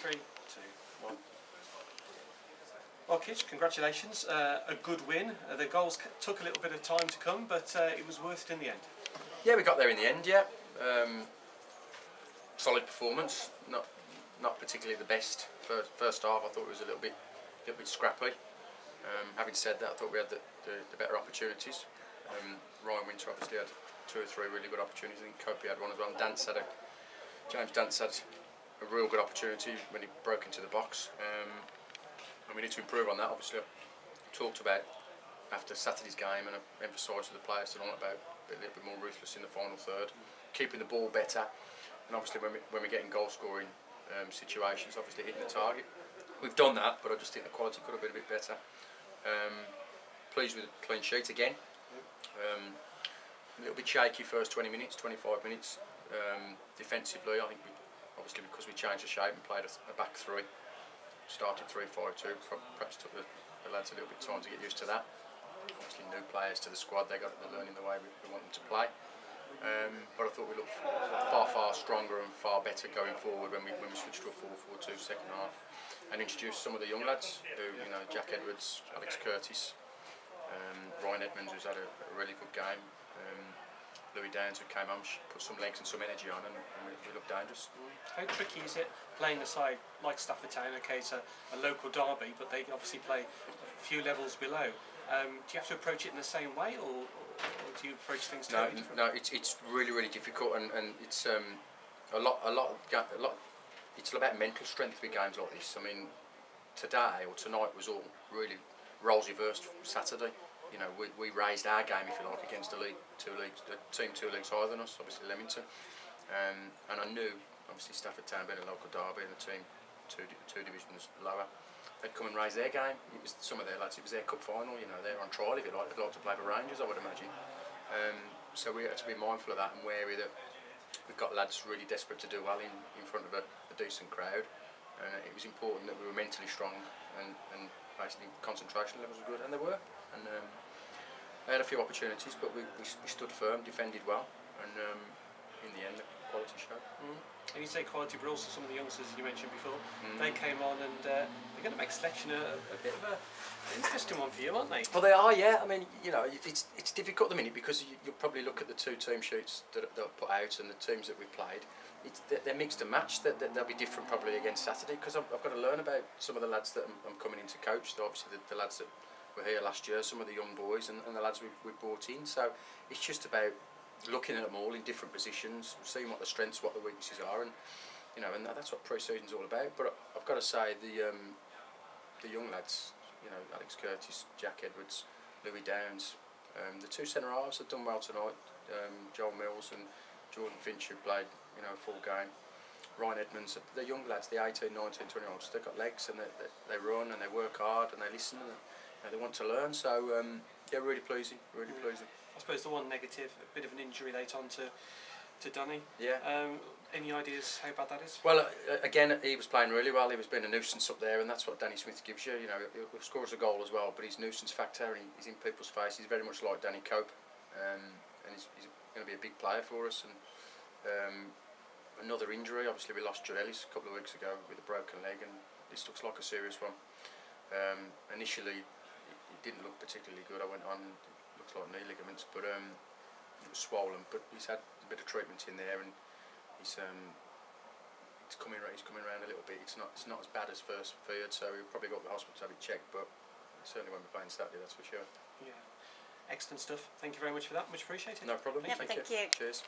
3, 2, 1. Well, Kitch, congratulations. A good win. The goals took a little bit of time to come, but it was worth it in the end. Yeah, we got there in the end, yeah. Solid performance. Not particularly the best first half. I thought it was a little bit scrappy. Having said that, I thought we had the better opportunities. Ryan Winter obviously had 2 or 3 really good opportunities. I think Copey had one as well. James Dance had a real good opportunity when he broke into the box. And we need to improve on that. Obviously, I talked about after Saturday's game, and I emphasised to the players tonight about a little bit more ruthless in the final third, keeping the ball better, and obviously when we're getting goal scoring situations, obviously hitting the target. We've done that, but I just think the quality could have been a bit better. Pleased with the clean sheet again. A little bit shaky first 20 minutes, 25 minutes defensively. I think obviously because we changed the shape and played a back 3, started 3-5-2, perhaps took the lads a little bit of time to get used to that. Obviously new players to the squad, they're learning the way we want them to play. But I thought we looked far stronger and far better going forward when we switched to a 4-4-2 second half and introduced some of the young lads who, Jack Edwards, Alex Curtis, Ryan Edmonds, who's had a really good game, Louis Downs, who came on, put some legs and some energy on, and we looked dangerous. How tricky is it playing a side like Stafford Town? Okay, it's a local derby, but they obviously play a few levels below. Do you have to approach it in the same way, or do you approach things totally different? No, it's really difficult, and it's a lot. It's about mental strength with games like this. I mean, today or tonight was all really roles reversed from Saturday. We raised our game, if you like, against the team 2 leagues higher than us, obviously Leamington, and I knew, obviously Stafford Town being a local derby and a team two divisions lower, they'd come and raise their game. It was some of their lads, it was their cup final, they're on trial, if you like. They'd like to play for Rangers, I would imagine. So we had to be mindful of that and wary that we've got lads really desperate to do well in front of a decent crowd, and it was important that we were mentally strong and basically concentration levels were good, and they were. And they had a few opportunities, but we stood firm, defended well, and in the end the quality showed. And you say quality, but also some of the youngsters you mentioned before, they came on and they're going to make selection a bit of an interesting one for you, aren't they? Well, they are, yeah. I mean, it's difficult at the minute because you'll probably look at the 2 team sheets that are put out and the teams that we've played. They're mixed and matched. They'll be different probably against Saturday because I've got to learn about some of the lads that I'm coming in to coach. So obviously the lads that were here last year, some of the young boys and the lads we've brought in. So it's just about looking at them all in different positions, seeing what the strengths, what the weaknesses are, and and that's what pre-season's all about. But I've got to say the young lads, Alex Curtis, Jack Edwards, Louis Downs, the 2 centre halves have done well tonight. Joel Mills and Jordan Finch, who played a full game. Ryan Edmonds, the young lads, the 18, 19, 20-year-olds, they've got legs and they run and they work hard and they listen and they want to learn. So yeah, really pleasing. I suppose the one negative, a bit of an injury late on to Dunny. Yeah. Any ideas how bad that is? Well, again, he was playing really well. He was being a nuisance up there, and that's what Danny Smith gives you. He'll score us a goal as well, but his nuisance factor, and he's in people's face. He's very much like Danny Cope, and he's going to be a big player for us. And another injury, obviously we lost Joelis a couple of weeks ago with a broken leg, and this looks like a serious one. Initially, it didn't look particularly good. I went on, looks like knee ligaments, but it was swollen. But he's had a bit of treatment in there, and he's coming around a little bit. It's not as bad as first feared, so we'll probably go to the hospital to have it checked, but certainly won't be playing Saturday, that's for sure. Yeah, excellent stuff. Thank you very much for that. Much appreciated. No problem. Thank you. Cheers.